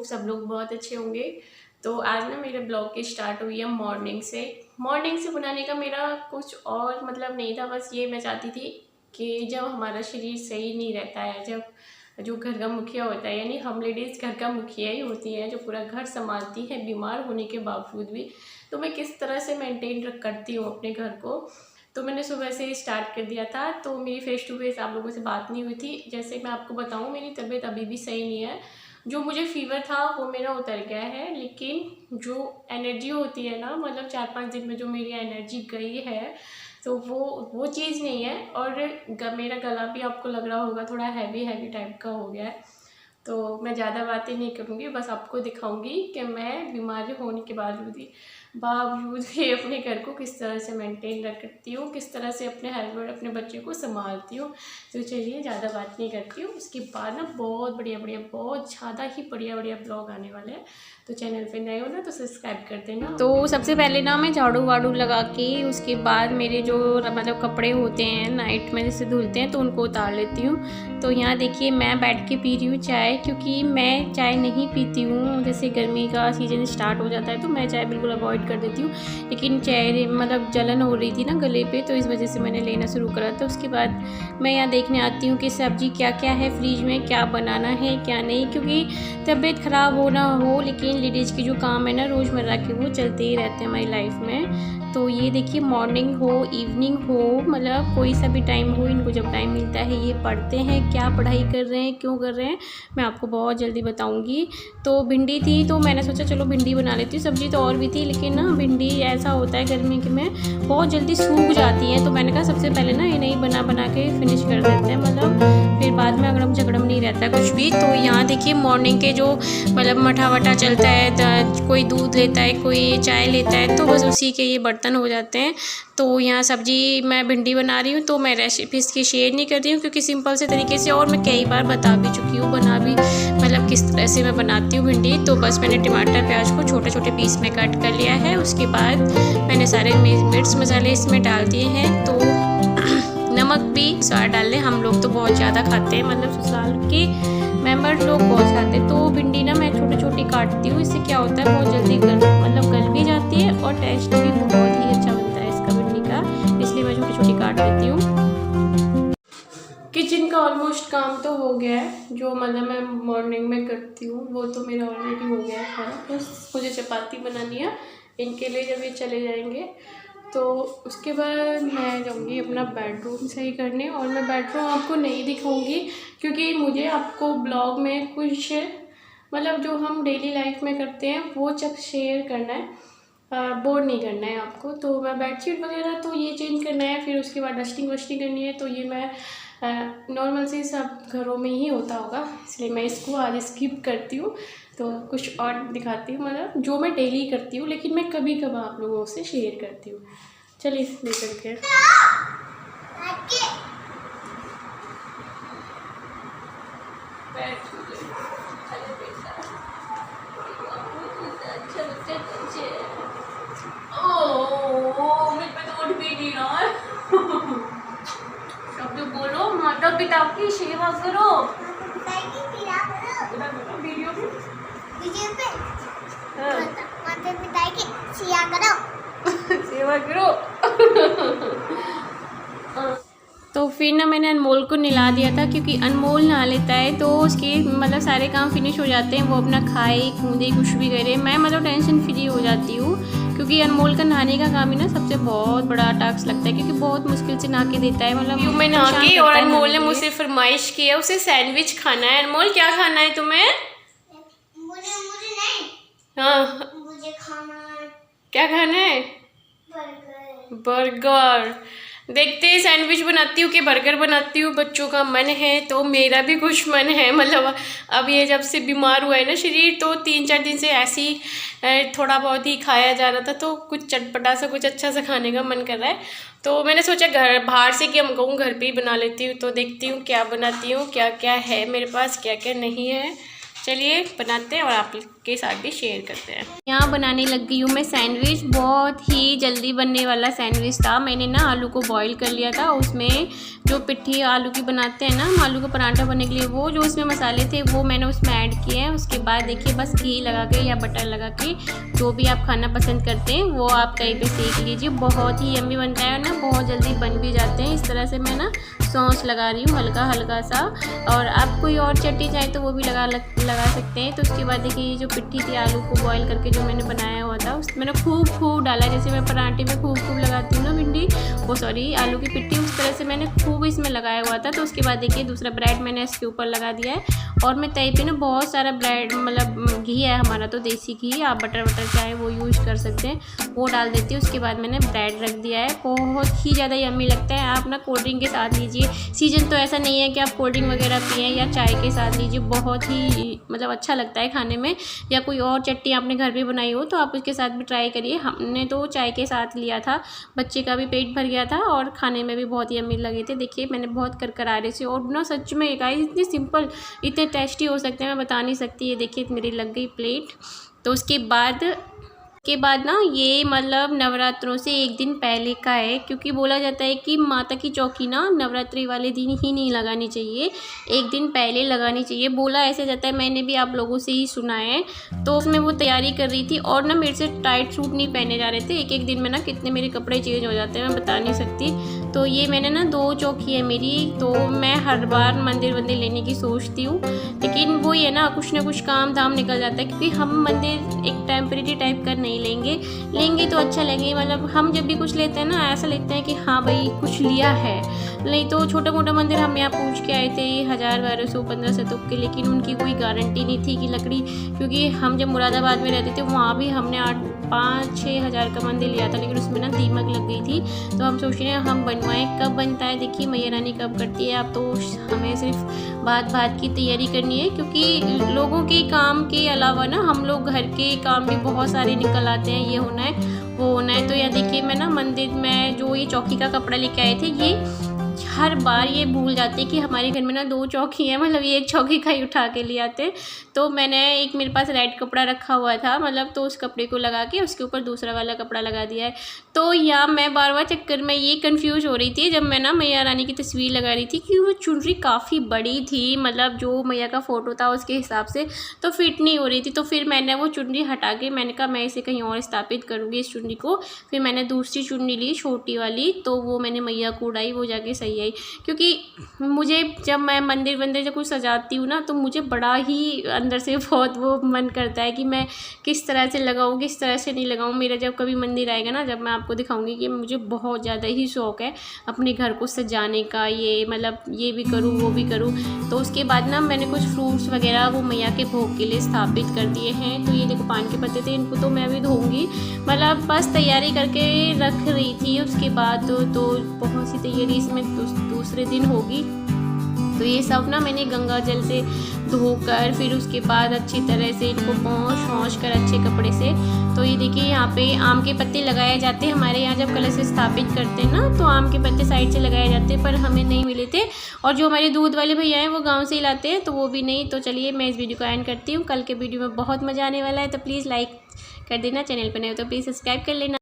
Hope सब लोग बहुत अच्छे होंगे। तो आज ना मेरे ब्लॉग की स्टार्ट हुई है मॉर्निंग से बनाने का मेरा कुछ और मतलब नहीं था। बस ये मैं चाहती थी कि जब हमारा शरीर सही नहीं रहता है, जब जो घर का मुखिया होता है, यानी हम लेडीज़ घर का मुखिया ही होती हैं जो पूरा घर संभालती हैं बीमार होने के बावजूद भी, तो मैं किस तरह से मेंटेन करती हूँ अपने घर को। तो मैंने सुबह से ही स्टार्ट कर दिया था। तो मेरी फेस टू फेस आप लोगों से बात नहीं हुई थी। जैसे मैं आपको बताऊँ, मेरी तबीयत अभी भी सही नहीं है। जो मुझे फीवर था वो मेरा उतर गया है, लेकिन जो एनर्जी होती है ना, मतलब 4-5 दिन में जो मेरी एनर्जी गई है, तो वो चीज़ नहीं है। और मेरा गला भी आपको लग रहा होगा थोड़ा हैवी टाइप का हो गया है। तो मैं ज़्यादा बातें नहीं करूँगी, बस आपको दिखाऊंगी कि मैं बीमारी होने के बावजूद भी अपने घर को किस तरह से मेंटेन रखती हूँ, किस तरह से अपने हस्बैंड अपने बच्चे को संभालती हूँ। तो चलिए ज़्यादा बात नहीं करती हूँ। उसके बाद ना बहुत ज़्यादा ही बढ़िया ब्लॉग आने वाले हैं। तो चैनल पे नए हो ना तो सब्सक्राइब कर देना। तो सबसे पहले ना मैं झाड़ू वाड़ू लगा के उसके बाद मेरे जो मतलब कपड़े होते हैं नाइट में जैसे धुलते हैं तो उनको उतार लेती हूँ। तो यहाँ देखिए मैं बैठ के पी रही हूँ चाय, क्योंकि मैं चाय नहीं पीती हूँ। जैसे गर्मी का सीज़न स्टार्ट हो जाता है तो मैं चाय बिल्कुल अवॉइड कर देती हूँ, लेकिन चाय मतलब जलन हो रही थी ना गले पे, तो इस वजह से मैंने लेना शुरू करा था। उसके बाद मैं यहाँ देखने आती हूँ कि सब्जी क्या क्या है फ्रिज में, क्या बनाना है क्या नहीं, क्योंकि तबीयत ख़राब हो ना हो लेकिन लेडीज़ के जो काम है ना रोज़मर्रा के वो चलते ही रहते हैं हमारी लाइफ में। तो ये देखिए मॉर्निंग हो इवनिंग हो, मतलब कोई सा भी टाइम हो, इनको जब टाइम मिलता है ये पढ़ते हैं। क्या पढ़ाई कर रहे हैं, क्यों कर रहे हैं, मैं आपको बहुत जल्दी बताऊंगी। तो भिंडी थी तो मैंने सोचा चलो भिंडी बना लेती हूँ। सब्जी तो और भी थी, लेकिन ना भिंडी ऐसा होता है गर्मी के में बहुत जल्दी सूख जाती है, तो मैंने कहा सबसे पहले ना इन्हें बना के फिनिश कर देते हैं, मतलब फिर बाद में अगड़म झगड़म नहीं रहता कुछ भी। तो यहाँ देखिए मॉर्निंग के जो मतलब मठा वठा चलता है, कोई दूध लेता है कोई चाय लेता है, तो बस उसी के ये बर्तन हो जाते हैं। तो यहाँ सब्जी मैं भिंडी बना रही हूँ, तो मैं रेसिपी इसकी शेयर नहीं कर रही हूँ क्योंकि सिंपल से तरीके से, और मैं कई बार बता भी चुकी हूँ, बना भी मतलब किस तरह से मैं बनाती हूँ भिंडी। तो बस मैंने टमाटर प्याज को छोटे छोटे पीस में कट कर लिया है। उसके बाद मैंने सारे मिर्च मसाले इसमें डाल दिए हैं। तो नमक भी स्वाद डाल लें, हम लोग तो बहुत ज़्यादा खाते हैं, मतलब ससुराल के मेंबर्स लोग बहुत खाते हैं। तो भिंडी ना मैं छोटी छोटी काटती हूँ, इससे क्या होता है बहुत जल्दी गल भी जाती है और टेस्ट भी बहुत ही अच्छा बनता है इसका भिंडी का, इसलिए मैं छोटी छोटी काट देती हूँ। किचन का ऑलमोस्ट काम तो हो गया है, जो मतलब मैं मॉर्निंग में करती हूँ वो तो मेरा ऑलरेडी हो गया है। बस मुझे चपाती बनानी है इनके लिए, जब ये चले जाएंगे तो उसके बाद मैं जाऊँगी अपना बेडरूम सही करने। और मैं बेडरूम आपको नहीं दिखाऊंगी क्योंकि मुझे आपको ब्लॉग में कुछ मतलब जो हम डेली लाइफ में करते हैं वो जब शेयर करना है, बोर नहीं करना है आपको। तो मैं बेडशीट वगैरह तो ये चेंज करना है, फिर उसके बाद डस्टिंग वस्टिंग करनी है, तो ये मैं नॉर्मल से सब घरों में ही होता होगा, इसलिए मैं इसको आज स्किप करती हूँ। तो कुछ और दिखाती हूँ, मतलब जो मैं डेली करती हूँ लेकिन मैं कभी कभी आप लोगों से शेयर करती हूँ। चलिए देख के शब्द बोलो, माता पिता की सेवा करो। वीडियो पे माता पिता की सेवा करो सेवा करो। तो फिर ना मैंने अनमोल को नहला दिया था, क्योंकि अनमोल नहा लेता है तो उसके मतलब सारे काम फिनिश हो जाते हैं, वो अपना खाए कूदे कुछ भी करे, मैं मतलब टेंशन फ्री हो जाती हूँ। क्योंकि अनमोल का नहाने का काम ही ना सबसे बहुत बड़ा टास्क लगता है, क्योंकि बहुत मुश्किल से नहा के देता है, मतलब मैं नहा के। और अनमोल ने मुझसे फरमाइश की है, उसे सैंडविच खाना है। अनमोल क्या खाना है तुम्हें? मुझे नहीं, हाँ मुझे खाना है। क्या खाना है? बर्गर। देखते हैं सैंडविच बनाती हूँ कि बर्गर बनाती हूँ। बच्चों का मन है तो मेरा भी कुछ मन है, मतलब अब ये जब से बीमार हुआ है ना शरीर, तो 3-4 दिन से ऐसे ही थोड़ा बहुत ही खाया जा रहा था, तो कुछ चटपटा सा कुछ अच्छा सा खाने का मन कर रहा है। तो मैंने सोचा घर बाहर से कि हम घर पे ही बना लेती हूँ। तो देखती हूँ क्या बनाती हूँ, क्या क्या है मेरे पास, क्या क्या नहीं है। चलिए बनाते हैं और आपके साथ भी शेयर करते हैं। यहाँ बनाने लग गई हूँ मैं सैंडविच। बहुत ही जल्दी बनने वाला सैंडविच था। मैंने ना आलू को बॉईल कर लिया था, उसमें जो पिट्ठी आलू की बनाते हैं ना हम आलू का पराठा बनने के लिए, वो जो उसमें मसाले थे वो मैंने उसमें ऐड किए हैं। उसके बाद देखिए बस घी लगा के या बटर लगा के, जो भी आप खाना पसंद करते हैं वो आप तवे पे सेक लीजिए। बहुत ही यम्मी बनता है ना, बहुत जल्दी बन भी जाते हैं। इस तरह से मैं ना सॉस लगा रही हूँ हल्का हल्का सा, और आप कोई और चटनी चाहे तो वो भी लगा सकते हैं। तो उसके बाद देखिए ये जो पिट्ठी थी आलू को बॉईल करके जो मैंने बनाया हुआ था, उसमें मैंने खूब डाला, जैसे मैं पराठे में खूब लगाती हूँ ना भिंडी, वो सॉरी आलू की पिट्ठी, उस तरह से मैंने खूब इसमें लगाया हुआ था। तो उसके बाद देखिए दूसरा ब्रेड मैंने इसके ऊपर लगा दिया है, और मैं तवे पे ना बहुत सारा ब्रेड मतलब घी है हमारा तो देसी घी, आप बटर चाहे वो यूज़ कर सकते हैं, वो डाल देती हूँ। उसके बाद मैंने ब्रेड रख दिया है। बहुत ही ज़्यादा यम्मी लगता है। आप ना कोल्ड ड्रिंक के साथ लीजिए। सीजन तो ऐसा नहीं है कि आप कोल्ड ड्रिंक वगैरह पिएं, या चाय के साथ लीजिए। बहुत ही मतलब अच्छा लगता है खाने में। या कोई और चटनी आपने घर पे बनाई हो तो आप उसके साथ भी ट्राई करिए। हमने तो चाय के साथ लिया था, बच्चे का भी पेट भर गया था और खाने में भी बहुत यम्मी लगे थे। देखिए मैंने बहुत करकरारे से, और ना सच में गाइस इतने सिंपल इतने टेस्टी हो सकते हैं मैं बता नहीं सकती। ये देखिए मेरी लग गई प्लेट। तो उसके बाद ना ये मतलब नवरात्रों से एक दिन पहले का है, क्योंकि बोला जाता है कि माता की चौकी ना नवरात्रि वाले दिन ही नहीं लगानी चाहिए, एक दिन पहले लगानी चाहिए। बोला ऐसे जाता है, मैंने भी आप लोगों से ही सुना है। तो उसमें वो तैयारी कर रही थी, और ना मेरे से टाइट सूट नहीं पहने जा रहे थे। एक दिन में ना कितने मेरे कपड़े चेंज हो जाते हैं मैं बता नहीं सकती। तो ये मैंने ना 2 चौकी है मेरी, तो मैं हर बार मंदिर लेने की सोचती हूँ, लेकिन वो ये ना कुछ काम धाम निकल जाता है, क्योंकि हम मंदिर एक टेम्परेरी टाइप का नहीं लेंगे तो अच्छा लगेगा। मतलब हम जब भी कुछ लेते हैं ना ऐसा लगता है कि हाँ भाई कुछ लिया है। नहीं तो छोटा मोटा मंदिर हम यहाँ पूछ के आए थे 1000, 1200, 1500 तक के, लेकिन उनकी कोई गारंटी नहीं थी कि लकड़ी, क्योंकि हम जब मुरादाबाद में रहते थे वहाँ भी हमने 5-6 हज़ार का मंदिर लिया था, लेकिन उसमें ना दीमक लग गई थी। तो हम सोच रहे हैं हम बनवाएं, कब बनता है देखिए मैया रानी कब करती है। अब तो हमें सिर्फ बात की तैयारी करनी है, क्योंकि लोगों के काम के अलावा ना हम लोग घर के काम भी बहुत सारे निकल आते हैं, ये होना है वो होना है। तो यहाँ देखिए मैं ना मंदिर में जो ये चौकी का कपड़ा लेके आए थे, ये हर बार ये भूल जाते हैं कि हमारे घर में ना 2 चौकी है, मतलब ये एक चौकी का ही उठा के ले आते। तो मैंने एक मेरे पास रेड कपड़ा रखा हुआ था, मतलब तो उस कपड़े को लगा के उसके ऊपर दूसरा वाला कपड़ा लगा दिया है। तो यहाँ मैं बार चक्कर में ये कंफ्यूज हो रही थी जब मैं ना मैया रानी की तस्वीर लगा रही थी, कि वो चुनरी काफ़ी बड़ी थी, मतलब जो मैया का फ़ोटो था उसके हिसाब से तो फिट नहीं हो रही थी। तो फिर मैंने वो चुनरी हटा के मैंने कहा मैं इसे कहीं और स्थापित करूँगी इस चुनरी को। फिर मैंने दूसरी चुनरी ली छोटी वाली, तो वो मैंने मैया को उड़ाई, वो जाके सही आई। क्योंकि मुझे जब मैं मंदिर जब कुछ सजाती हूँ ना, तो मुझे बड़ा ही अंदर से बहुत वो मन करता है कि मैं किस तरह से लगाऊँ किस तरह से नहीं लगाऊँ। मेरा जब कभी मंदिर आएगा ना, जब मैं आपको दिखाऊंगी कि मुझे बहुत ज़्यादा ही शौक़ है अपने घर को सजाने का, ये मतलब ये भी करूँ वो भी करूँ। तो उसके बाद ना मैंने कुछ फ्रूट्स वगैरह वो मैया के भोग के लिए स्थापित कर दिए हैं। तो ये देखो पान के पत्ते थे, इनको तो मैं अभी धोऊंगी, मतलब बस तैयारी करके रख रही थी। उसके बाद तो बहुत सी तैयारी इसमें दूसरे दिन होगी। तो ये सब ना मैंने गंगा जल से धोकर फिर उसके बाद अच्छी तरह से इनको पोंछ कर अच्छे कपड़े से। तो ये देखिए यहाँ पे आम के पत्ते लगाए जाते हैं हमारे यहाँ, जब कलश स्थापित करते हैं ना तो आम के पत्ते साइड से लगाए जाते हैं, पर हमें नहीं मिले थे। और जो हमारे दूध वाले भैया हैं वो गाँव से ही लाते हैं, तो वो भी नहीं। तो चलिए मैं इस वीडियो को एंड करती हूँ। कल के वीडियो में बहुत मज़ा आने वाला है, तो प्लीज़ लाइक कर देना, चैनल पर नए हो तो प्लीज़ सब्सक्राइब कर लेना।